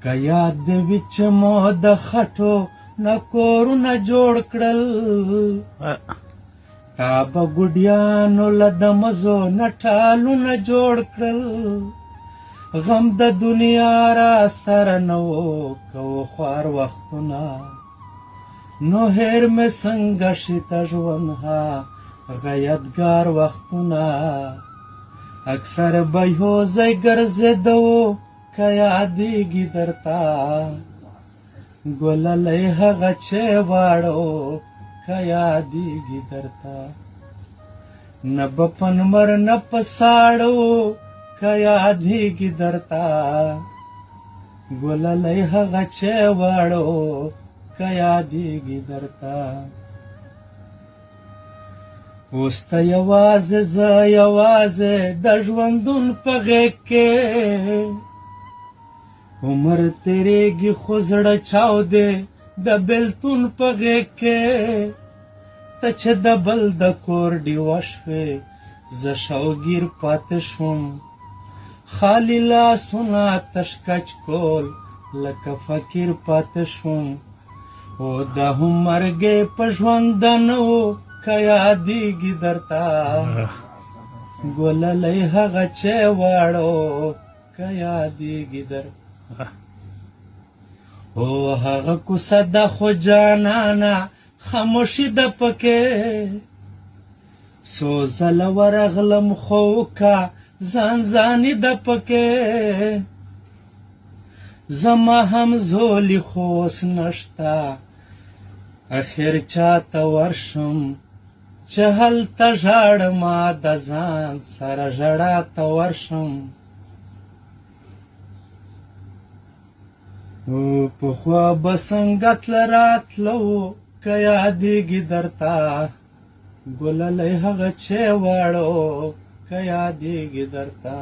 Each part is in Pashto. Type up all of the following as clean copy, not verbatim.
که یاد دې وي چې مو د خټو نه کورونه جوړ کړل تا به ګوډیانو له د مزو نه ټالونه جوړ کړل غم د دنیا را سره نه و که خوار وختونه نو هیر مې څنګه شي ته ژوند هغه یادګار وختونه اکثر به یو ځای ګرځېدو که یادېږي درته ګللی هغه چې واړو که یادېږي درته نه به په نمر نه په ساړو که یادېږي درته ګللی هغه چې واړو که یادېږي درته اوس ته یوازې زه یوازې د ژوندون په غېږ کې عمر تېرېږي خو زړه چاودې د بېلتون په غېږ کې ته چې د بل د کور ډیوه شوې زه شوګیر پاتې شوم خالي لاسونه تش کچ کول لکه فقیر پاتې شوم او دا هم مرګې په ژونده نه و که یادېږي درته ګللی هغه چې واړو که یادېږي درته او هغه کوڅه ده خو جانانه خاموشي ده پکې څو ځله ورغلم خو که ځان ځاني ده پکې زما هم زولي خو اوس نشته اخر چاته ورشم چې هلته ژاړمه د ځان سره ژړا ته ورشم پخوا به څنګه تله راتلو که یادېږي درته ګللی هغه چې واړو که یادېږي درته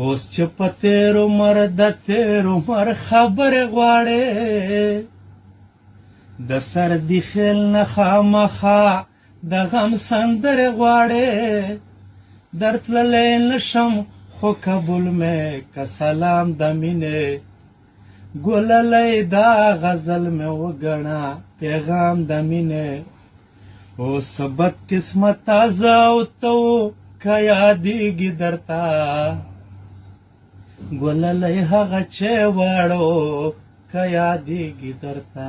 اوس چې په تېر عمر د تېر عمر خبرې غواړې د سردي خیل نه خامخا د غم سندرې غواړې درتللی نشم خو قبول مې که سلام د مینې ګللی دا غزل مې وګڼه پیغام د مینې اوس بد قسمته زه او ته و که یادېږي درته ګللی هغه چې واړو که یادېږي درته